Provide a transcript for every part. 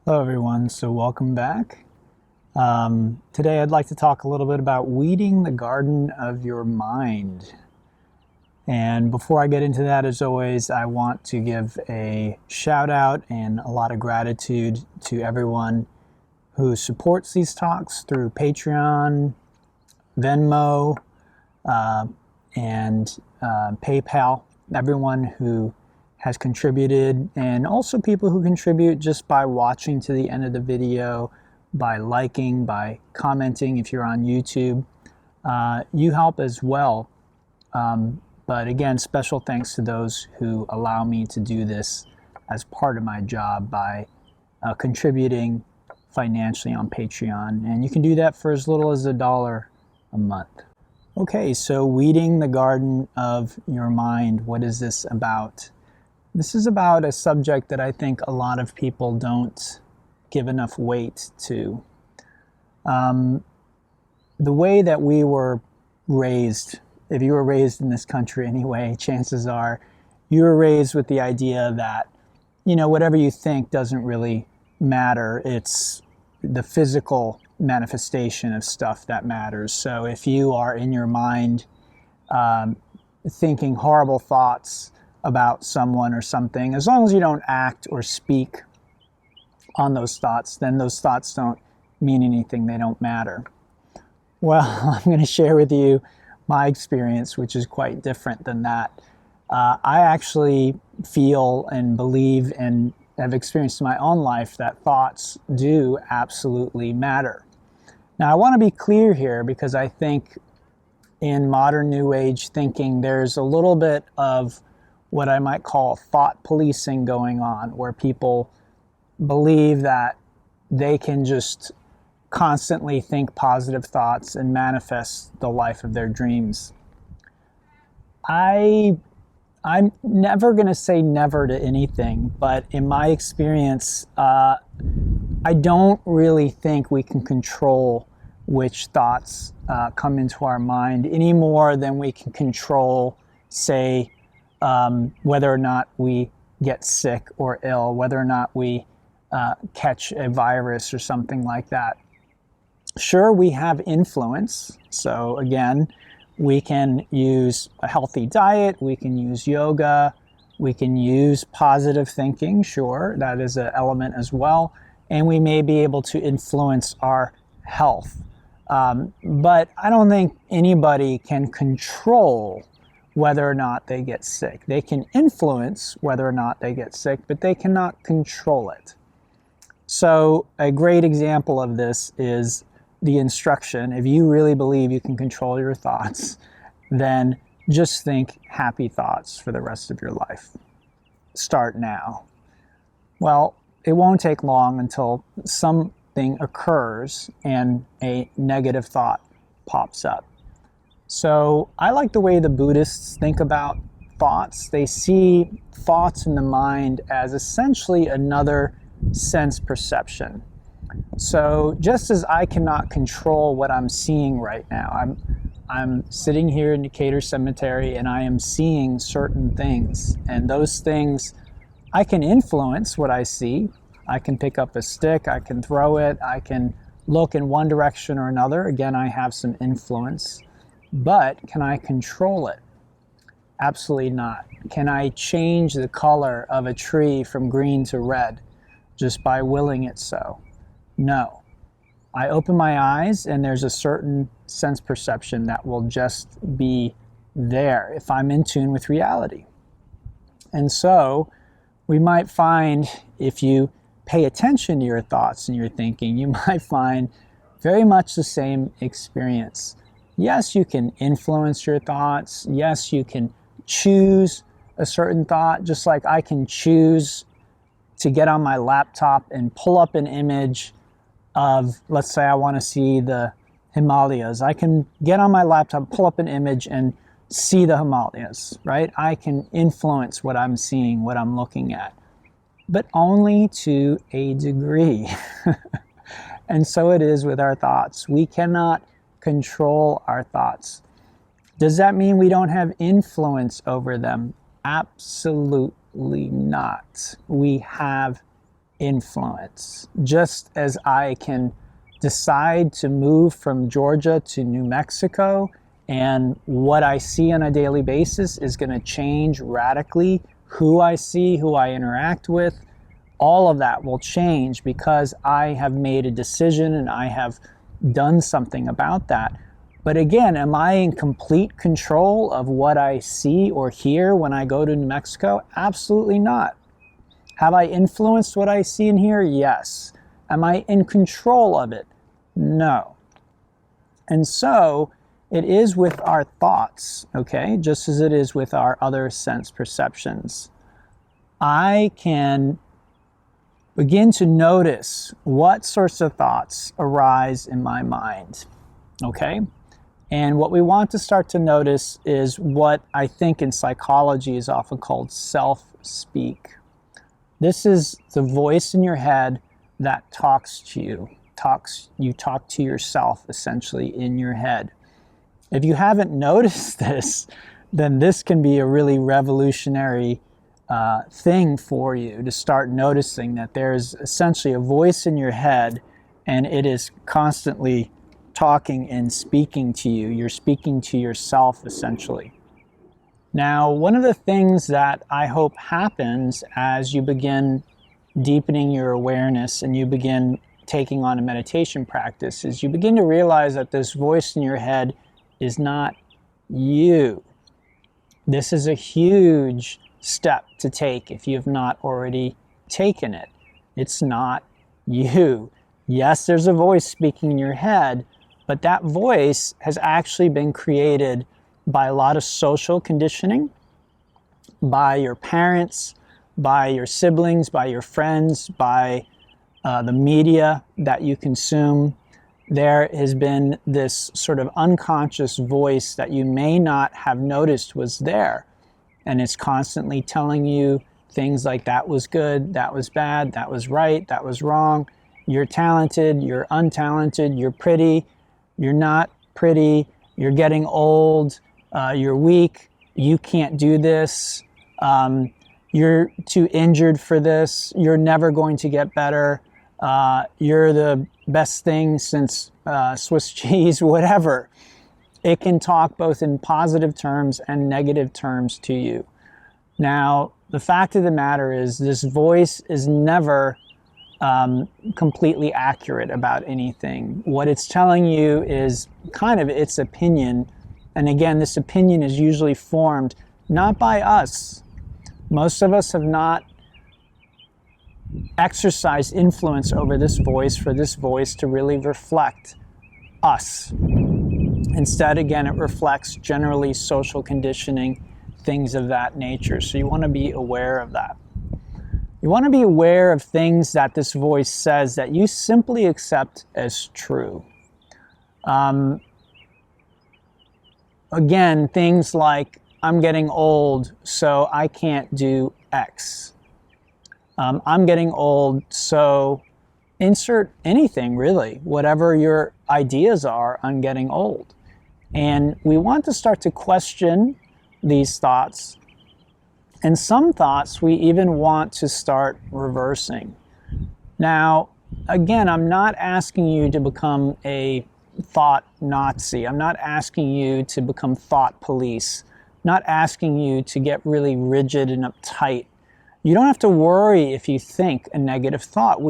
Hello everyone, so welcome back. Today I'd like to talk a little bit about weeding the garden of your mind. And before I get into that, as always, I want to give a shout out and a lot of gratitude to everyone who supports these talks through Patreon, Venmo, and PayPal. Everyone who has contributed, and also people who contribute just by watching to the end of the video, by liking, by commenting if you're on YouTube. You help as well. But again, special thanks to those who allow me to do this as part of my job by contributing financially on Patreon. And you can do that for as little as $1 a month. Okay, so weeding the garden of your mind. What is this about? This is about a subject that I think a lot of people don't give enough weight to. The way that we were raised, if you were raised in this country anyway, chances are you were raised with the idea that, whatever you think doesn't really matter. It's the physical manifestation of stuff that matters. So if you are in your mind thinking horrible thoughts about someone or something, as long as you don't act or speak on those thoughts, then those thoughts don't mean anything. They don't matter. Well, I'm going to share with you my experience, which is quite different than that. I actually feel and believe and have experienced in my own life that thoughts do absolutely matter. Now, I want to be clear here because I think in modern New Age thinking, there's a little bit of what I might call thought policing going on, where people believe that they can just constantly think positive thoughts and manifest the life of their dreams. I'm never going to say never to anything, but in my experience, I don't really think we can control which thoughts come into our mind any more than we can control, say, whether or not we get sick or ill, whether or not we catch a virus or something like that. Sure, we have influence. So again, we can use a healthy diet, we can use yoga, we can use positive thinking, sure, that is an element as well, and we may be able to influence our health. But I don't think anybody can control whether or not they get sick. They can influence whether or not they get sick, but they cannot control it. So a great example of this is the instruction. If you really believe you can control your thoughts, then just think happy thoughts for the rest of your life. Start now. Well, it won't take long until something occurs and a negative thought pops up. So I like the way the Buddhists think about thoughts. They see thoughts in the mind as essentially another sense perception. So just as I cannot control what I'm seeing right now, I'm sitting here in Decatur Cemetery and I am seeing certain things, and those things, I can influence what I see. I can pick up a stick, I can throw it, I can look in one direction or another. Again, I have some influence. But can I control it? Absolutely not. Can I change the color of a tree from green to red just by willing it so? No. I open my eyes and there's a certain sense perception that will just be there if I'm in tune with reality. And so we might find, if you pay attention to your thoughts and your thinking, you might find very much the same experience. Yes, you can influence your thoughts. Yes, you can choose a certain thought, just like I can choose to get on my laptop and pull up an image of, let's say I want to see the Himalayas. I can get on my laptop, pull up an image and see the Himalayas, right? I can influence what I'm seeing, what I'm looking at, but only to a degree. And so it is with our thoughts. We cannot control our thoughts. Does that mean we don't have influence over them? Absolutely not. We have influence. Just as I can decide to move from Georgia to New Mexico, and what I see on a daily basis is going to change radically. Who I see, who I interact with, all of that will change because I have made a decision and I have done something about that. But again, am I in complete control of what I see or hear when I go to New Mexico? Absolutely not. Have I influenced what I see and hear? Yes. Am I in control of it? No. And so it is with our thoughts, okay, just as it is with our other sense perceptions. I can begin to notice what sorts of thoughts arise in my mind, okay? And what we want to start to notice is what I think in psychology is often called self-speak. This is the voice in your head that talks to you. You talk to yourself essentially in your head. If you haven't noticed this, then this can be a really revolutionary thing for you to start noticing that there's essentially a voice in your head and it is constantly talking and speaking to you. You're speaking to yourself essentially. Now, one of the things that I hope happens as you begin deepening your awareness and you begin taking on a meditation practice is you begin to realize that this voice in your head is not you. This is a huge step to take if you have not already taken it. It's not you. Yes, there's a voice speaking in your head, but that voice has actually been created by a lot of social conditioning, by your parents, by your siblings, by your friends, by the media that you consume. There has been this sort of unconscious voice that you may not have noticed was there. And it's constantly telling you things like that was good, that was bad, that was right, that was wrong. You're talented, you're untalented, you're pretty, you're not pretty, you're getting old, you're weak, you can't do this, you're too injured for this, you're never going to get better, you're the best thing since Swiss cheese, whatever. It can talk both in positive terms and negative terms to you. Now, the fact of the matter is this voice is never completely accurate about anything. What it's telling you is kind of its opinion. And again, this opinion is usually formed not by us. Most of us have not exercised influence over this voice for this voice to really reflect us. Instead, again, it reflects generally social conditioning, things of that nature. So you want to be aware of that. You want to be aware of things that this voice says that you simply accept as true. Again, things like, I'm getting old, so I can't do X. I'm getting old, so insert anything really, whatever your ideas are on getting old. And we want to start to question these thoughts. And some thoughts we even want to start reversing. Now, again, I'm not asking you to become a thought Nazi. I'm not asking you to become thought police. I'm not asking you to get really rigid and uptight. You don't have to worry if you think a negative thought.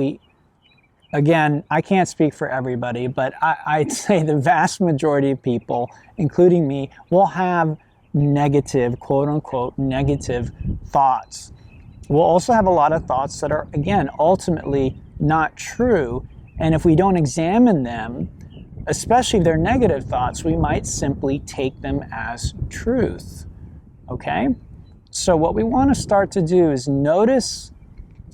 Again, I can't speak for everybody, but I'd say the vast majority of people, including me, will have negative, quote unquote, negative thoughts. We'll also have a lot of thoughts that are, again, ultimately not true. And if we don't examine them, especially if they're negative thoughts, we might simply take them as truth. Okay? So what we want to start to do is notice,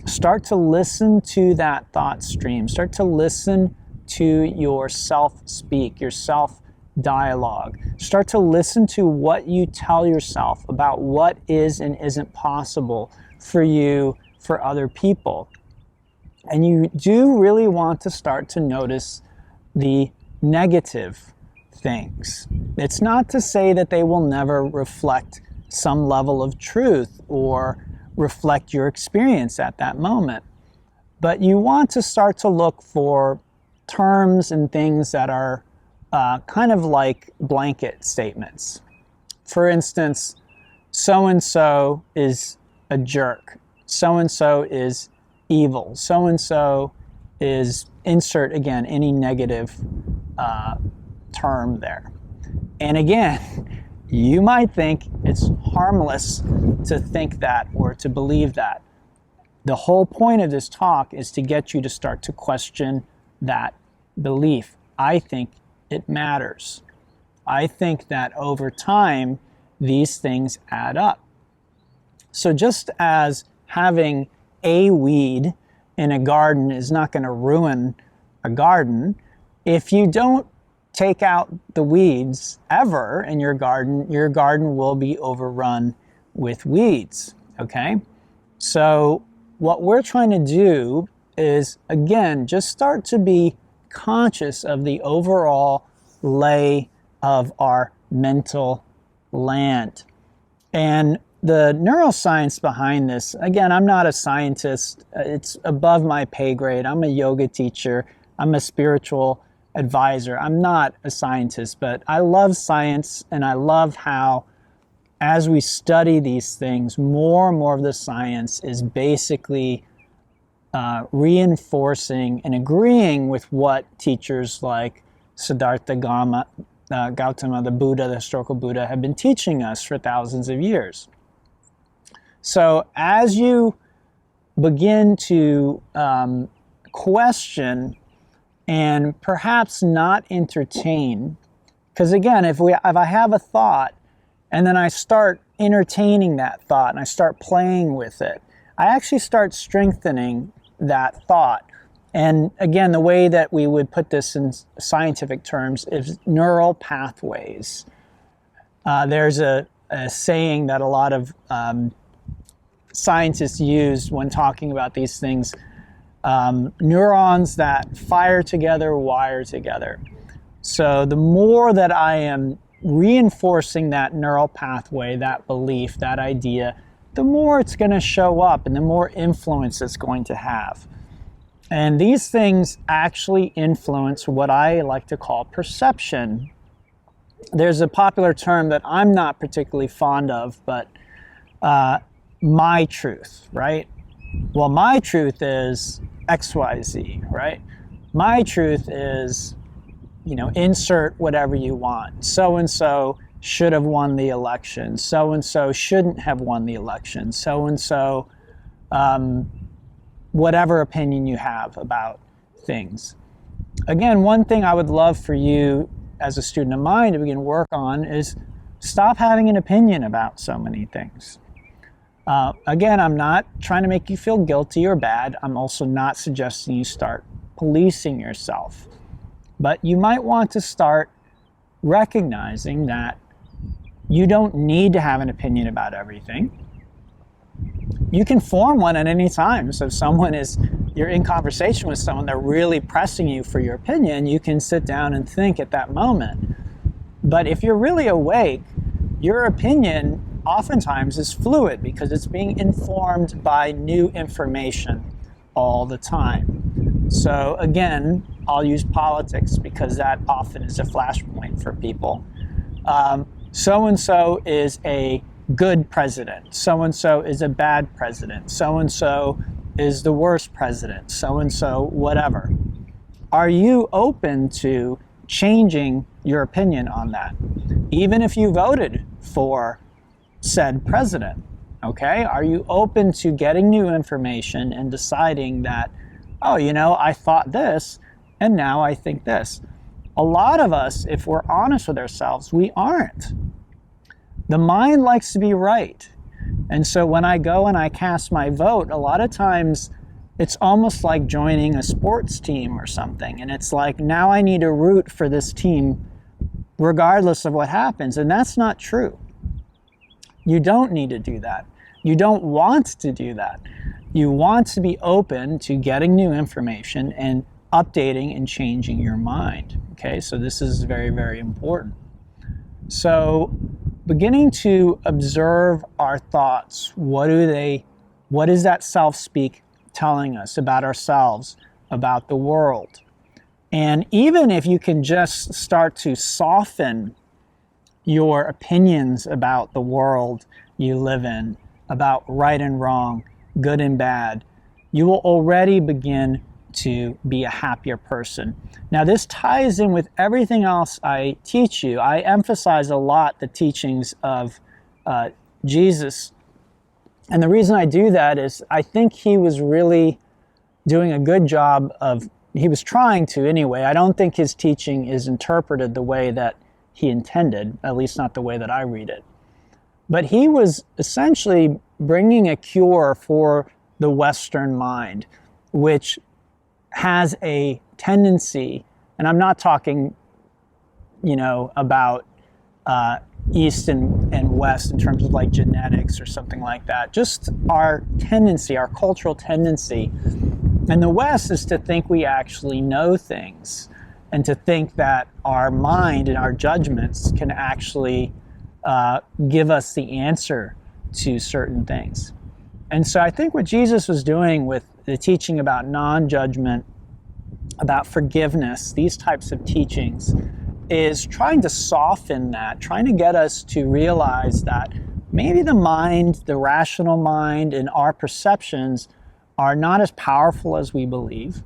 start to listen to that thought stream. Start to listen to your self-speak, your self-dialogue. Start to listen to what you tell yourself about what is and isn't possible for you, for other people. And you do really want to start to notice the negative things. It's not to say that they will never reflect some level of truth or reflect your experience at that moment. But you want to start to look for terms and things that are kind of like blanket statements. For instance, so-and-so is a jerk. So-and-so is evil. So-and-so is, insert again, any negative term there. And again, you might think it's harmless to think that or to believe that. The whole point of this talk is to get you to start to question that belief. I think it matters. I think that over time, these things add up. So just as having a weed in a garden is not going to ruin a garden, if you don't take out the weeds ever in your garden will be overrun with weeds, okay? So what we're trying to do is, again, just start to be conscious of the overall lay of our mental land. And the neuroscience behind this, again, I'm not a scientist. It's above my pay grade. I'm a yoga teacher. I'm a spiritual advisor. I'm not a scientist, but I love science, and I love how as we study these things, more and more of the science is basically reinforcing and agreeing with what teachers like Siddhartha Gautama, the Buddha, the historical Buddha, have been teaching us for thousands of years. So as you begin to question and perhaps not entertain, because again, if I have a thought and then I start entertaining that thought and I start playing with it, I actually start strengthening that thought. And again, the way that we would put this in scientific terms is neural pathways. There's a saying that a lot of scientists use when talking about these things. Neurons that fire together, wire together. So the more that I am reinforcing that neural pathway, that belief, that idea, the more it's going to show up and the more influence it's going to have. And these things actually influence what I like to call perception. There's a popular term that I'm not particularly fond of, but my truth, right? Well, my truth is XYZ, right? My truth is, insert whatever you want. So-and-so should have won the election. So-and-so shouldn't have won the election. So-and-so, whatever opinion you have about things. Again, one thing I would love for you as a student of mine to begin work on is stop having an opinion about so many things. Again, I'm not trying to make you feel guilty or bad. I'm also not suggesting you start policing yourself. But you might want to start recognizing that you don't need to have an opinion about everything. You can form one at any time. So if you're in conversation with someone, they're really pressing you for your opinion, you can sit down and think at that moment. But if you're really awake, your opinion oftentimes is fluid because it's being informed by new information all the time. So again, I'll use politics because that often is a flashpoint for people. So-and-so is a good president. So-and-so is a bad president. So-and-so is the worst president. So-and-so whatever. Are you open to changing your opinion on that? Even if you voted for said president, okay? Are you open to getting new information and deciding that, I thought this and now I think this? A lot of us, if we're honest with ourselves, we aren't. The mind likes to be right. And so when I go and I cast my vote, a lot of times it's almost like joining a sports team or something. And it's like, now I need to root for this team regardless of what happens. And that's not true. You don't need to do that. You don't want to do that. You want to be open to getting new information and updating and changing your mind. Okay, so this is very, very important. So beginning to observe our thoughts, what does that self-speak telling us about ourselves, about the world. And even if you can just start to soften your opinions about the world you live in, about right and wrong, good and bad, you will already begin to be a happier person. Now, this ties in with everything else I teach you. I emphasize a lot the teachings of Jesus. And the reason I do that is I think he was really doing a good job of, he was trying to anyway. I don't think his teaching is interpreted the way that he intended, at least not the way that I read it. But he was essentially bringing a cure for the Western mind, which has a tendency, and I'm not talking, about East and West in terms of like genetics or something like that, just our tendency, our cultural tendency in the West is to think we actually know things, and to think that our mind and our judgments can actually give us the answer to certain things. And so I think what Jesus was doing with the teaching about non-judgment, about forgiveness, these types of teachings, is trying to soften that, trying to get us to realize that maybe the mind, the rational mind, and our perceptions are not as powerful as we believe.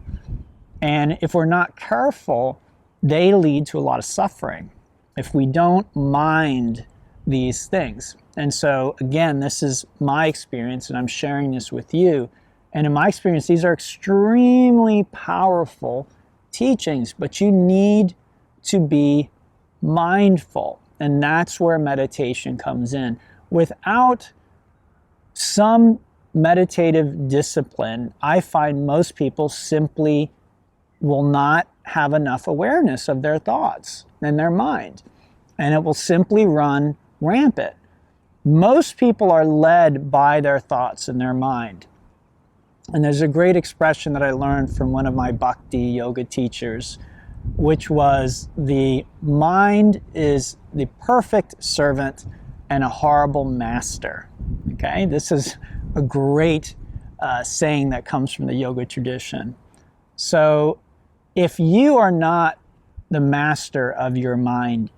And if we're not careful, they lead to a lot of suffering if we don't mind these things. And so, again, this is my experience, and I'm sharing this with you. And in my experience, these are extremely powerful teachings, but you need to be mindful. And that's where meditation comes in. Without some meditative discipline, I find most people simply will not have enough awareness of their thoughts and their mind, and it will simply run rampant. Most people are led by their thoughts and their mind. And there's a great expression that I learned from one of my bhakti yoga teachers, which was, the mind is the perfect servant and a horrible master. Okay, this is a great saying that comes from the yoga tradition. So if you are not the master of your mind,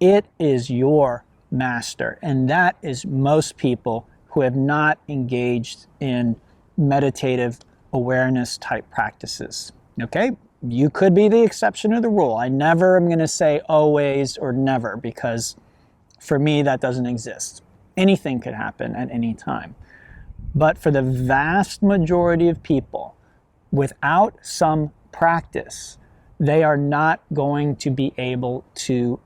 it is your master. And that is most people who have not engaged in meditative awareness type practices. Okay? You could be the exception to the rule. I never am going to say always or never, because for me that doesn't exist. Anything could happen at any time. But for the vast majority of people, without some practice, they are not going to be able to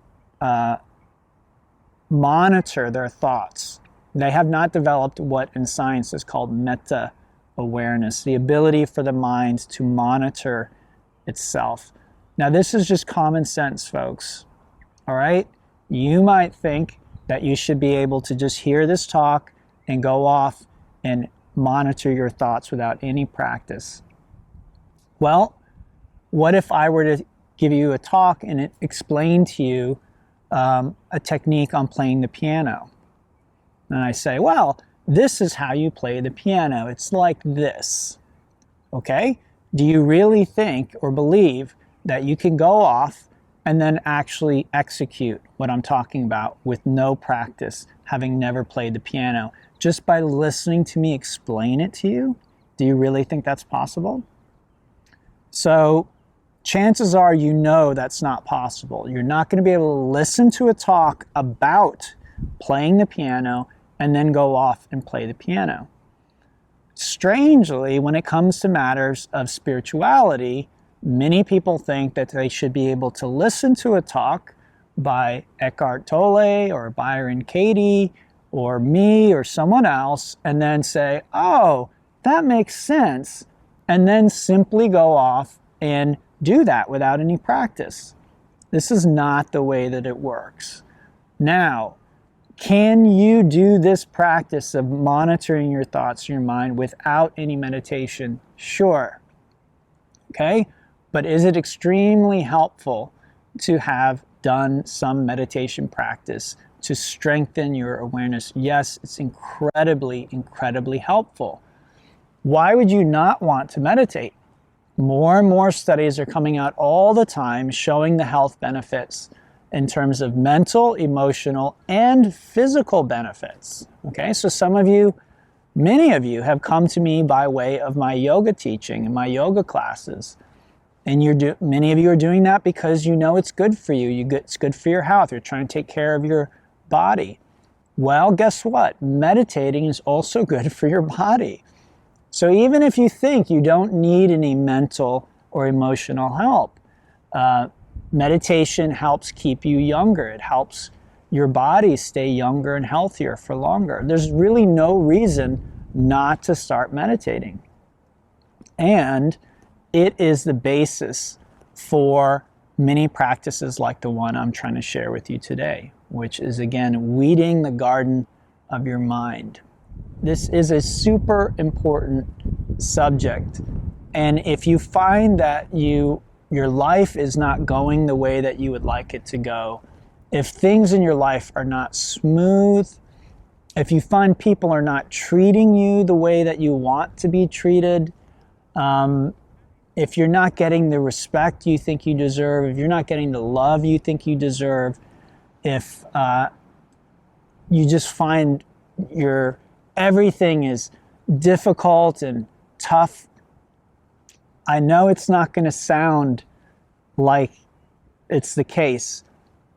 monitor their thoughts. They have not developed what in science is called meta awareness, the ability for the mind to monitor itself. Now, this is just common sense, folks. All right? You might think that you should be able to just hear this talk and go off and monitor your thoughts without any practice. Well, what if I were to give you a talk and it explained to you a technique on playing the piano? And I say, well, this is how you play the piano. It's like this. Okay? Do you really think or believe that you can go off and then actually execute what I'm talking about with no practice, having never played the piano, just by listening to me explain it to you? Do you really think that's possible? So chances are you know that's not possible. You're not going to be able to listen to a talk about playing the piano and then go off and play the piano. Strangely, when it comes to matters of spirituality, many people think that they should be able to listen to a talk by Eckhart Tolle or Byron Katie or me or someone else and then say, oh, that makes sense, and then simply go off and do that without any practice. This is not the way that it works. Now, can you do this practice of monitoring your thoughts in your mind without any meditation? Sure. Okay? But is it extremely helpful to have done some meditation practice to strengthen your awareness? Yes, it's incredibly, incredibly helpful. Why would you not want to meditate? More and more studies are coming out all the time showing the health benefits in terms of mental, emotional, and physical benefits. Okay, so many of you have come to me by way of my yoga teaching and my yoga classes. And many of you are doing that because you know it's good for you. It's good for your health. You're trying to take care of your body. Well, guess what? Meditating is also good for your body. So even if you think you don't need any mental or emotional help, meditation helps keep you younger. It helps your body stay younger and healthier for longer. There's really no reason not to start meditating. And it is the basis for many practices like the one I'm trying to share with you today, which is, again, weeding the garden of your mind. This is a super important subject. And if you find that your life is not going the way that you would like it to go, if things in your life are not smooth, if you find people are not treating you the way that you want to be treated, if you're not getting the respect you think you deserve, if you're not getting the love you think you deserve, if you just find everything is difficult and tough, I know it's not going to sound like it's the case,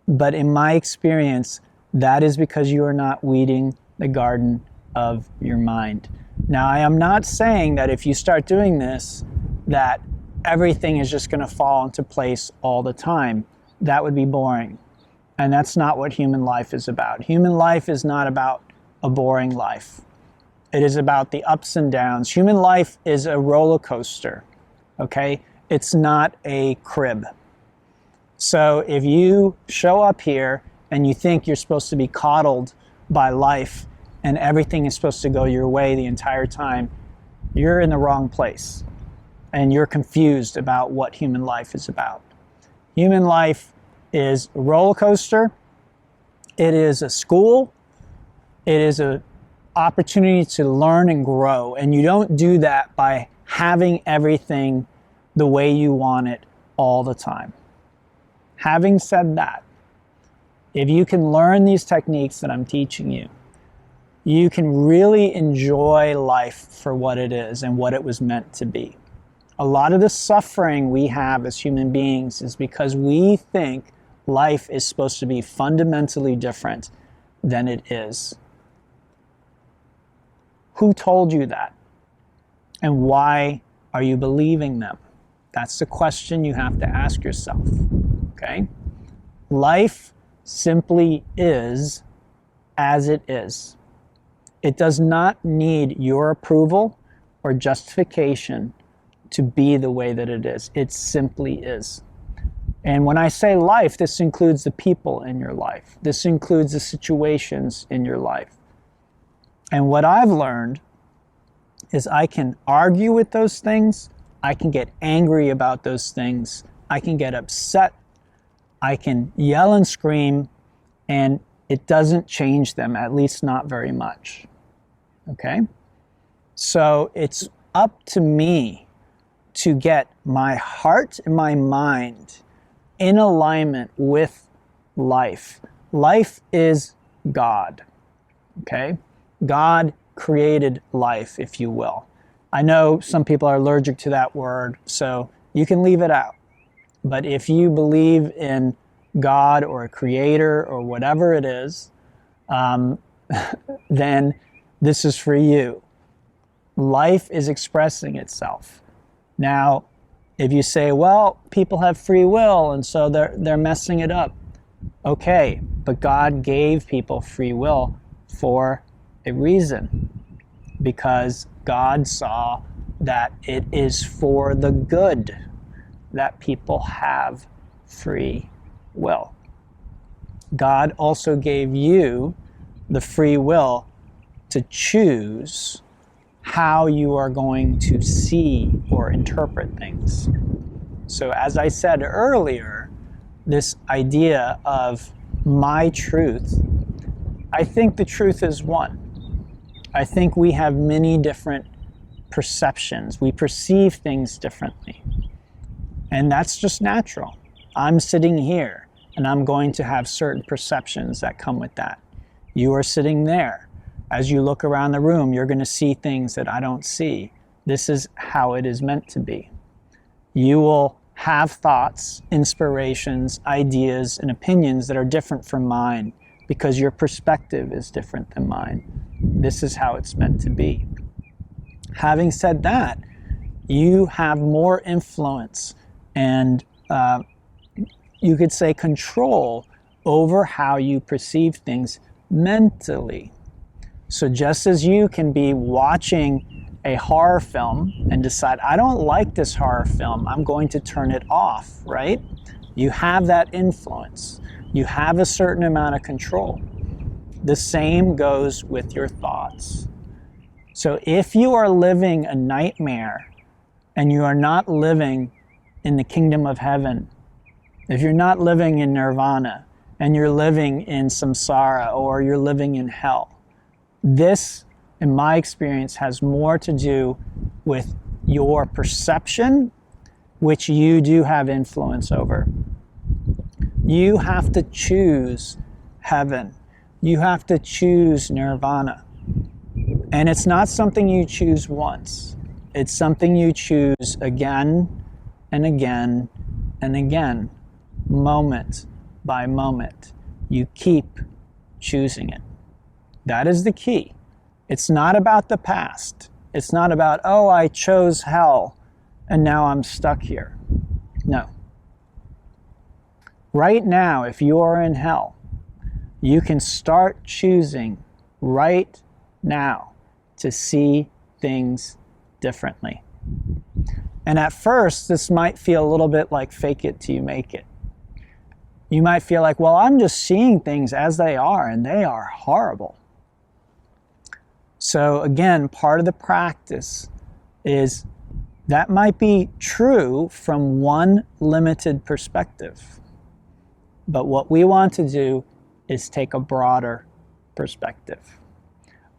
but in my experience, that is because you are not weeding the garden of your mind. Now, I am not saying that if you start doing this, that everything is just going to fall into place all the time. That would be boring. And that's not what human life is about. Human life is not about a boring life. It is about the ups and downs. Human life is a roller coaster, okay? It's not a crib. So if you show up here and you think you're supposed to be coddled by life and everything is supposed to go your way the entire time, you're in the wrong place. And you're confused about what human life is about. Human life is a roller coaster. It is a school. It is an opportunity to learn and grow. And you don't do that by having everything the way you want it all the time. Having said that, if you can learn these techniques that I'm teaching you, you can really enjoy life for what it is and what it was meant to be. A lot of the suffering we have as human beings is because we think life is supposed to be fundamentally different than it is. Who told you that? And why are you believing them? That's the question you have to ask yourself, okay? Life simply is as it is. It does not need your approval or justification to be the way that it is. It simply is. And when I say life, this includes the people in your life. This includes the situations in your life. And what I've learned is I can argue with those things. I can get angry about those things. I can get upset. I can yell and scream, and it doesn't change them, at least not very much. Okay? So it's up to me to get my heart and my mind in alignment with life. Life is God, okay? God created life, if you will. I know some people are allergic to that word, so you can leave it out. But if you believe in God or a creator or whatever it is, then this is for you. Life is expressing itself. Now, if you say, well, people have free will and so they're messing it up. Okay, but God gave people free will for a reason, because God saw that it is for the good that people have free will. God also gave you the free will to choose how you are going to see or interpret things. So as I said earlier, this idea of my truth, I think the truth is one. I think we have many different perceptions. We perceive things differently. And that's just natural. I'm sitting here and I'm going to have certain perceptions that come with that. You are sitting there. As you look around the room, you're going to see things that I don't see. This is how it is meant to be. You will have thoughts, inspirations, ideas, and opinions that are different from mine because your perspective is different than mine. This is how it's meant to be. Having said that, you have more influence and you could say control over how you perceive things mentally. So just as you can be watching a horror film and decide, I don't like this horror film, I'm going to turn it off, right? You have that influence. You have a certain amount of control. The same goes with your thoughts. So if you are living a nightmare and you are not living in the kingdom of heaven, if you're not living in nirvana and you're living in samsara or you're living in hell, this, in my experience, has more to do with your perception, which you do have influence over. You have to choose heaven. You have to choose nirvana. And it's not something you choose once. It's something you choose again and again and again, moment by moment. You keep choosing it. That is the key. It's not about the past. It's not about, oh, I chose hell and now I'm stuck here. No. Right now, if you are in hell, you can start choosing right now to see things differently. And at first, this might feel a little bit like fake it till you make it. You might feel like, well, I'm just seeing things as they are, and they are horrible. So again, part of the practice is that might be true from one limited perspective. But what we want to do is take a broader perspective.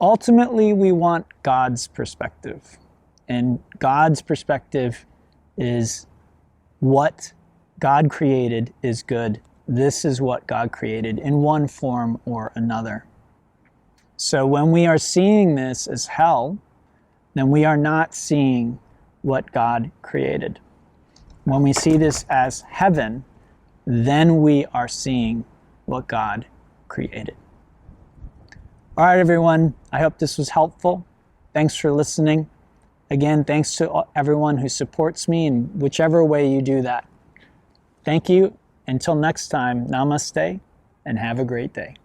Ultimately, we want God's perspective. And God's perspective is what God created is good. This is what God created in one form or another. So when we are seeing this as hell, then we are not seeing what God created. When we see this as heaven, then we are seeing what God created. All right, everyone. I hope this was helpful. Thanks for listening. Again, thanks to everyone who supports me in whichever way you do that. Thank you. Until next time, namaste and have a great day.